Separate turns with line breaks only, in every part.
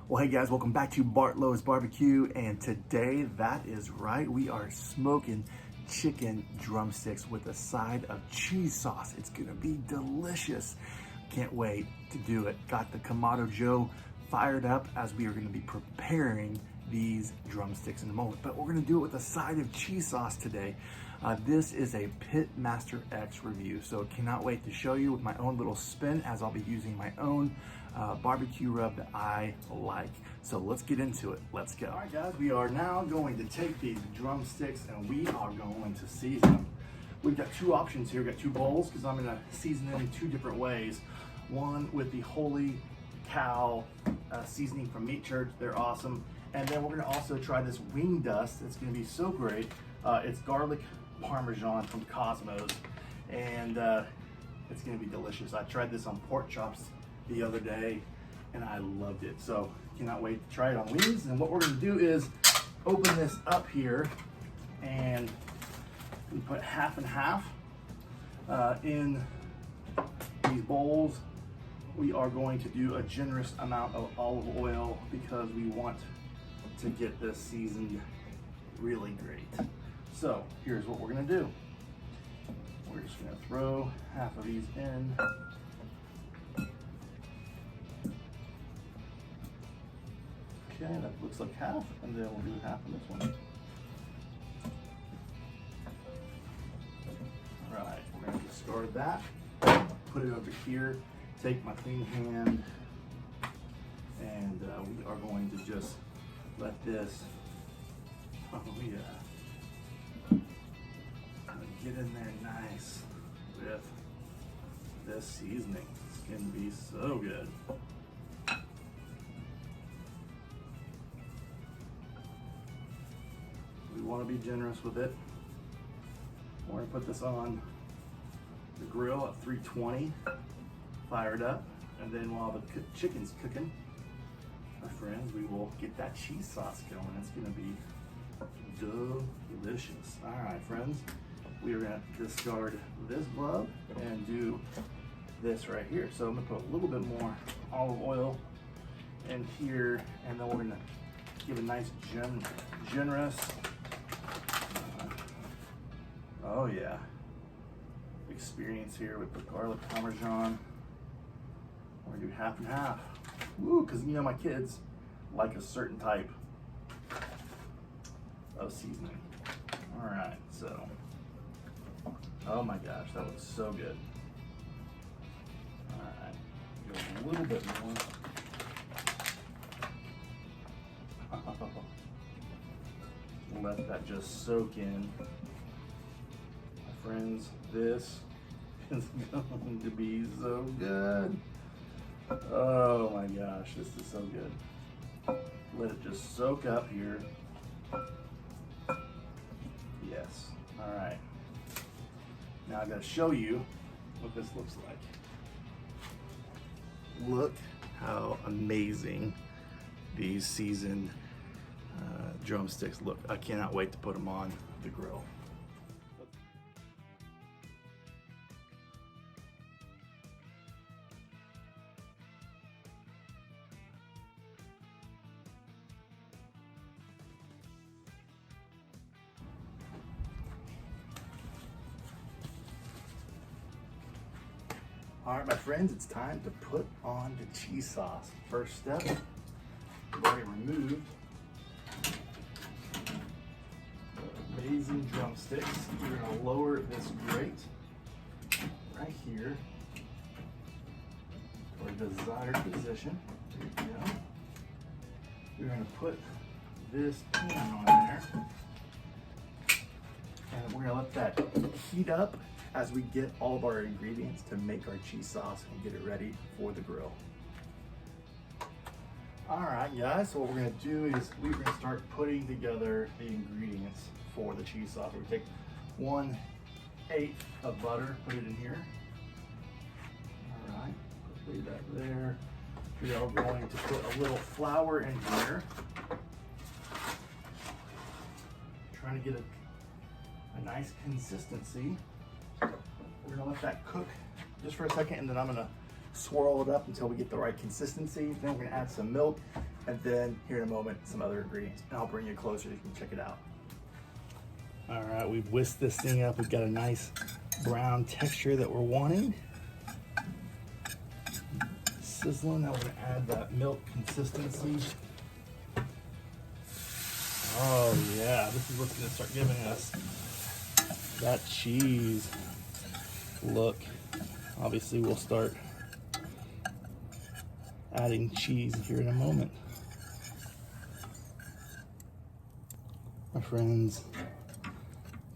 Well, hey guys, welcome back to Bartlow's Barbecue, and today, that is right, we are smoking chicken drumsticks with a side of cheese sauce. It's gonna be delicious. Can't wait to do it. Got the Kamado Joe fired up as we are gonna be preparing these drumsticks in a moment, but we're gonna do it with a side of cheese sauce today. This is a Pitmasterx review, so cannot wait to show you with my own little spin as I'll be using my own barbecue rub that I like. So let's get into it. Let's go. All right, guys, we are now going to take these drumsticks and we are going to season them. We've got two options here. We've got two bowls because I'm gonna season them in two different ways. One with the Holy Cow seasoning from Meat Church. They're awesome. And then we're gonna also try this wing dust. It's gonna be so great. It's garlic Parmesan from Cosmos, and it's gonna be delicious. I tried this on pork chops the other day and I loved it. So cannot wait to try it on wings. And what we're gonna do is open this up here and we put half and half in these bowls. We are going to do a generous amount of olive oil because we want to get this seasoned really great. So here's what we're gonna do. We're just gonna throw half of these in. Okay, that looks like half, and then we'll do half of this one. All right, we're gonna discard that, put it over here, take my clean hand, and we are going to just let this, oh yeah, get in there nice with this seasoning. It's gonna be so good. We want to be generous with it. We're going to put this on the grill at 320, fired up, and then while the chicken's cooking, my friends, we will get that cheese sauce going. It's going to be delicious. All right, friends, we are going to discard this glove and do this right here. So I'm going to put a little bit more olive oil in here, and then we're going to give a nice generous. Oh yeah, experience here with the garlic Parmesan. We're gonna do half and half. Woo, because you know my kids like a certain type of seasoning. All right, so, oh my gosh, that looks so good. All right, go a little bit more. Let that just soak in. Friends, this is going to be so good. Oh my gosh, this is so good. Let it just soak up here. Yes. All right. Now I gotta show you what this looks like. Look how amazing these seasoned drumsticks look. I cannot wait to put them on the grill. All right, my friends, it's time to put on the cheese sauce. First step, we've already removed the amazing drumsticks. We're gonna lower this grate right here to our desired position. There you go. We're gonna put this pan on there, and we're gonna let that heat up as we get all of our ingredients to make our cheese sauce and get it ready for the grill. All right, guys, so what we're gonna do is we're gonna start putting together the ingredients for the cheese sauce. We're gonna take 1/8 of butter, put it in here. All right, leave that there. We are going to put a little flour in here. Trying to get a nice consistency. We're gonna let that cook just for a second, and then I'm gonna swirl it up until we get the right consistency. Then we're gonna add some milk and then here in a moment, some other ingredients. And I'll bring you closer so you can check it out. All right, we've whisked this thing up. We've got a nice brown texture that we're wanting. Sizzling, now we're gonna add that milk consistency. Oh yeah, this is what's gonna start giving us that cheese look. Obviously, we'll start adding cheese here in a moment. My friends,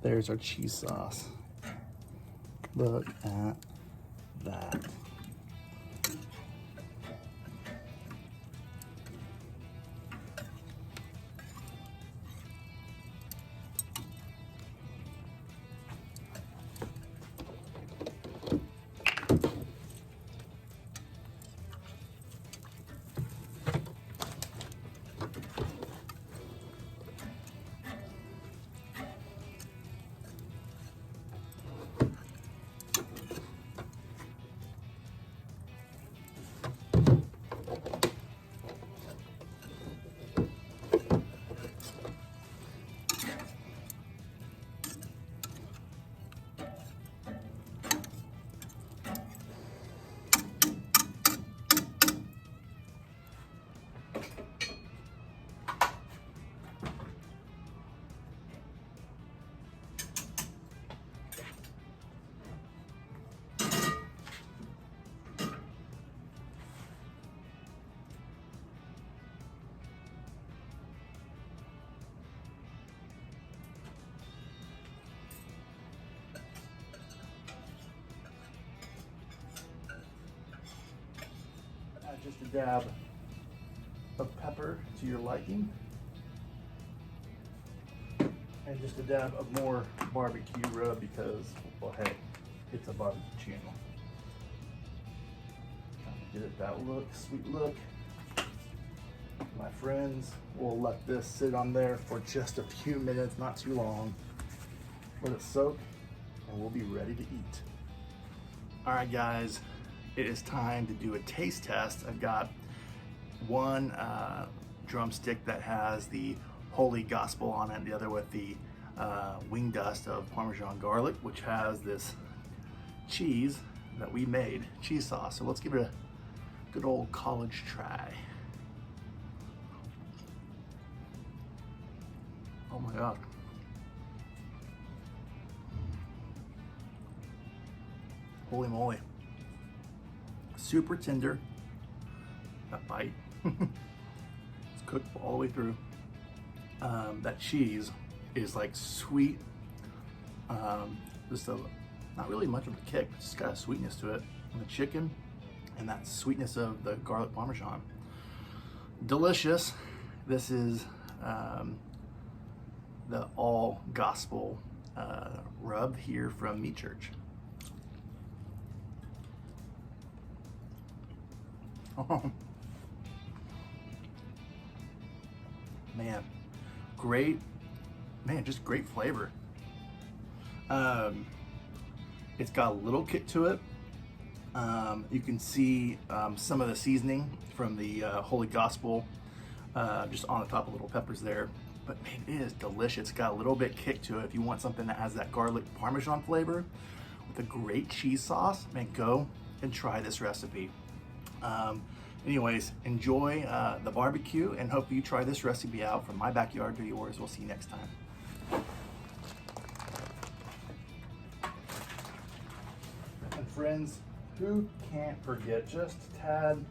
there's our cheese sauce. Look at that. Just a dab of pepper to your liking, and just a dab of more barbecue rub because, well, hey, it's a barbecue channel. Give it that look, sweet look. My friends, we'll let this sit on there for just a few minutes, not too long. Let it soak, and we'll be ready to eat. All right, guys. It is time to do a taste test. I've got one drumstick that has the Holy Gospel on it, and the other with the wing dust of Parmesan garlic, which has this cheese that we made, cheese sauce. So let's give it a good old college try. Oh my gosh. Holy moly. Super tender, that bite. It's cooked all the way through. That cheese is like sweet, just not really much of a kick, but it's got a sweetness to it. And the chicken and that sweetness of the garlic Parmesan. Delicious. This is the all gospel rub here from Meat Church. Oh, man, great, man, just great flavor. It's got a little kick to it. You can see some of the seasoning from the Holy Gospel just on the top of little peppers there. But man, it is delicious. It's got a little bit kick to it. If you want something that has that garlic Parmesan flavor with a great cheese sauce, man, go and try this recipe. Anyways, enjoy the barbecue, and hope you try this recipe out from my backyard to yours. We'll see you next time. And friends, who can't forget just a tad